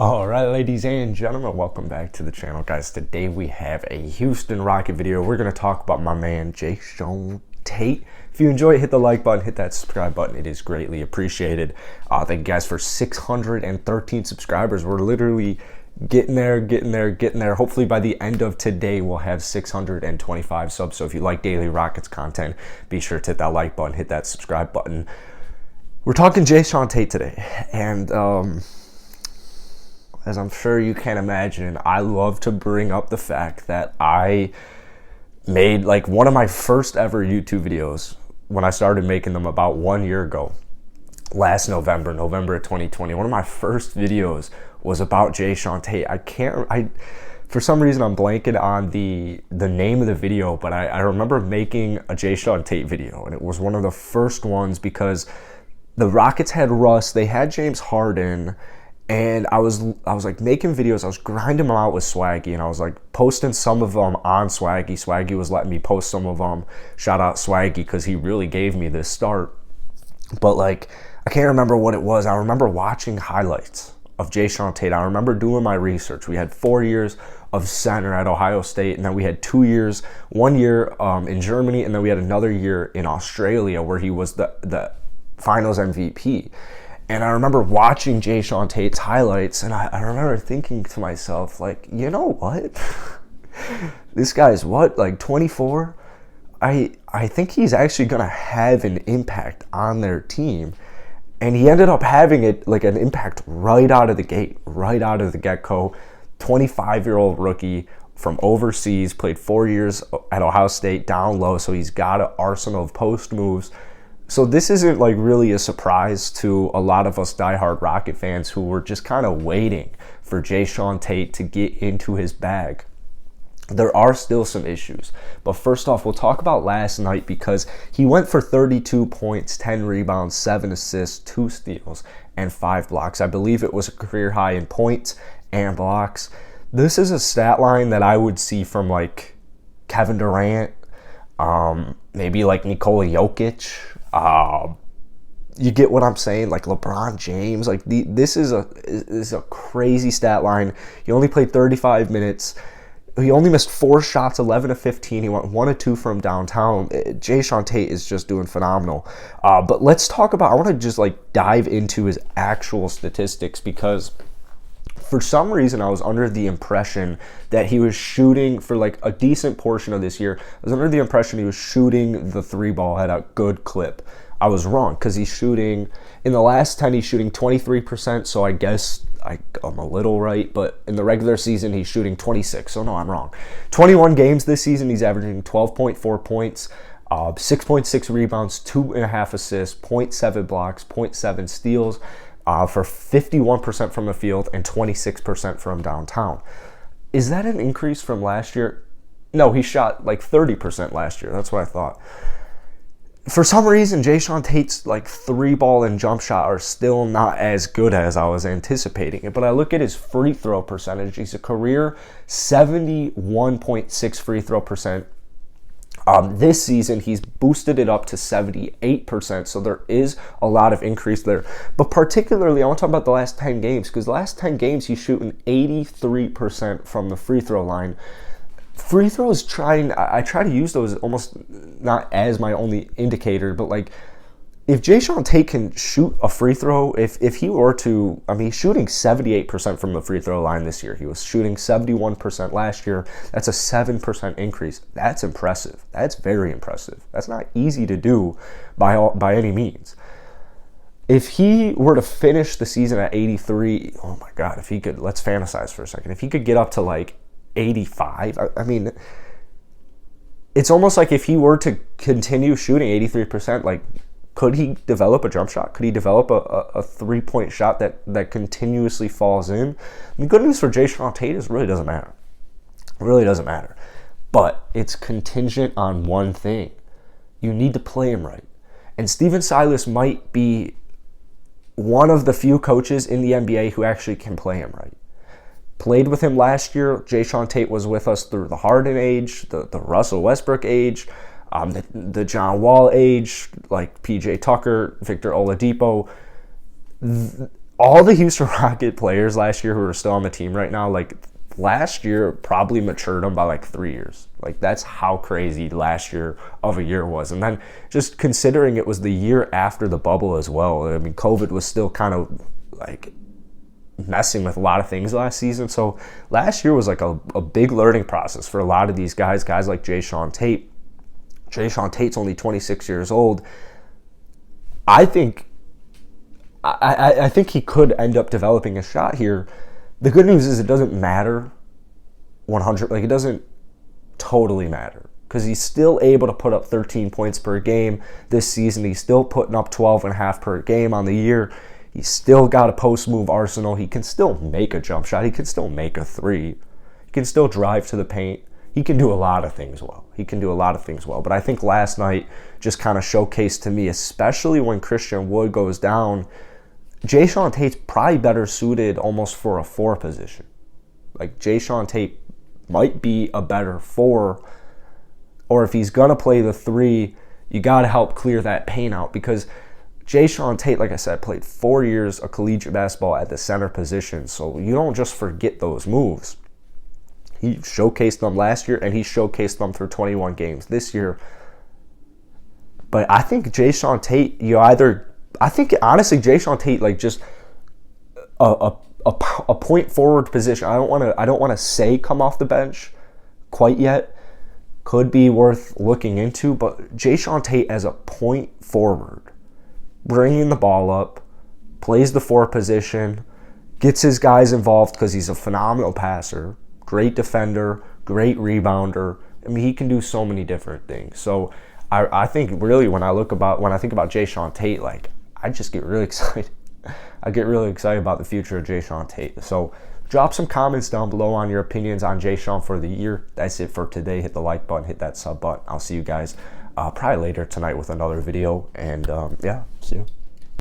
All right, ladies and gentlemen, welcome back to the channel, guys. Today we have a Houston Rocket video. We're going to talk about my man, Jae'Sean Tate. If you enjoy it, hit the like button, hit that subscribe button. It is greatly appreciated. Thank you guys for 613 subscribers. We're literally getting there. Hopefully by the end of today, we'll have 625 subs. So if you like daily Rockets content, be sure to hit that like button, hit that subscribe button. We're talking Jae'Sean Tate today. And, as I'm sure you can imagine, I love to bring up the fact that I made like one of my first ever YouTube videos when I started making them about 1 year ago, last November of 2020. One of my first videos was about Jae'Sean Tate. For some reason I'm blanking on the name of the video, but I remember making a Jae'Sean Tate video, and it was one of the first ones because the Rockets had Russ, they had James Harden. And I was like making videos. I was grinding them out with Swaggy, and I was like posting some of them on Swaggy. Swaggy was letting me post some of them. Shout out Swaggy, because he really gave me this start. But like, I can't remember what it was. I remember watching highlights of Jae'Sean Tate. I remember doing my research. We had 4 years of center at Ohio State, and then we had 2 years, 1 year in Germany, and then we had another year in Australia where he was the Finals MVP. And I remember watching Jae'Sean Tate's highlights, and I remember thinking to myself, like, you know what? This guy's what, like 24? I think he's actually going to have an impact on their team. And he ended up having it like an impact right out of the gate, right out of the get-go. 25-year-old rookie from overseas, played 4 years at Ohio State down low, so he's got an arsenal of post moves. So this isn't like really a surprise to a lot of us diehard Rocket fans who were just kind of waiting for Jae'Sean Tate to get into his bag. There are still some issues. But first off, we'll talk about last night, because he went for 32 points, 10 rebounds, 7 assists, 2 steals, and 5 blocks. I believe it was a career high in points and blocks. This is a stat line that I would see from like Kevin Durant, maybe like Nikola Jokic. You get what I'm saying, like LeBron James. Like this is a crazy stat line. He only played 35 minutes. He only missed 4 shots, 11 of 15. He went 1 of 2 from downtown. Jae'Sean Tate is just doing phenomenal. But let's talk about, I want to just like dive into his actual statistics, because for some reason I was under the impression that he was shooting for like a decent portion of this year. I was under the impression he was shooting the 3 ball at a good clip. I was wrong, because he's shooting, in the last 10, he's shooting 23%, so I guess I'm a little right, but in the regular season, he's shooting 26, so no, I'm wrong. 21 games this season, he's averaging 12.4 points, 6.6 rebounds, 2.5 assists, 0.7 blocks, 0.7 steals, for 51% from the field and 26% from downtown. Is that an increase from last year? No, he shot like 30% last year. That's what I thought. For some reason, Jae'Sean Tate's like 3 ball and jump shot are still not as good as I was anticipating it. But I look at his free throw percentage. He's a career 71.6 free throw percent. This season, he's boosted it up to 78%, so there is a lot of increase there. But particularly, I want to talk about the last 10 games, because the last 10 games, he's shooting 83% from the free throw line. Free throws, I try to use those almost not as my only indicator, but like, if Jae'Sean Tate can shoot a free throw, if he were to, I mean, he's shooting 78% from the free throw line this year. He was shooting 71% last year. That's a 7% increase. That's impressive. That's very impressive. That's not easy to do by any means. If he were to finish the season at 83, oh my God, if he could, let's fantasize for a second. If he could get up to like 85, I mean, it's almost like if he were to continue shooting 83%, like, could he develop a jump shot? Could he develop a 3-point shot that continuously falls in? The good news for Jae'Sean Tate is it really doesn't matter. It really doesn't matter. But it's contingent on one thing. You need to play him right. And Stephen Silas might be one of the few coaches in the NBA who actually can play him right. Played with him last year. Jae'Sean Tate was with us through the Harden age, the Russell Westbrook age, the John Wall age, like PJ Tucker, Victor Oladipo. all the Houston Rocket players last year who are still on the team right now, like last year probably matured them by like 3 years. Like that's how crazy last year of a year was. And then just considering it was the year after the bubble as well. I mean, COVID was still kind of like messing with a lot of things last season. So last year was like a big learning process for a lot of these guys like Jae'Sean Tate. Jae'Sean Tate's only 26 years old. I think he could end up developing a shot here. The good news is it doesn't matter 100, like it doesn't totally matter because he's still able to put up 13 points per game this season. He's still putting up 12.5 per game on the year. He's still got a post-move arsenal. He can still make a jump shot. He can still make a three. He can still drive to the paint. He can do a lot of things well. But I think last night just kind of showcased to me, especially when Christian Wood goes down, Jae'Sean Tate's probably better suited almost for a 4 position. Like Jae'Sean Tate might be a better 4, or if he's going to play the 3, you got to help clear that paint out because Jae'Sean Tate, like I said, played 4 years of collegiate basketball at the center position, so you don't just forget those moves. He showcased them last year, and he showcased them through 21 games this year. But I think Jae'Sean Tate, honestly, Jae'Sean Tate, like just a point forward position. I don't want to say come off the bench quite yet. Could be worth looking into, but Jae'Sean Tate as a point forward, bringing the ball up, plays the 4 position, gets his guys involved because he's a phenomenal passer, great defender, great rebounder. I mean, he can do so many different things. So I think really when I think about Jae'Sean Tate, like I just get really excited. I get really excited about the future of Jae'Sean Tate. So drop some comments down below on your opinions on Jae'Sean for the year. That's it for today. Hit the like button, hit that sub button. I'll see you guys probably later tonight with another video. And yeah, see you.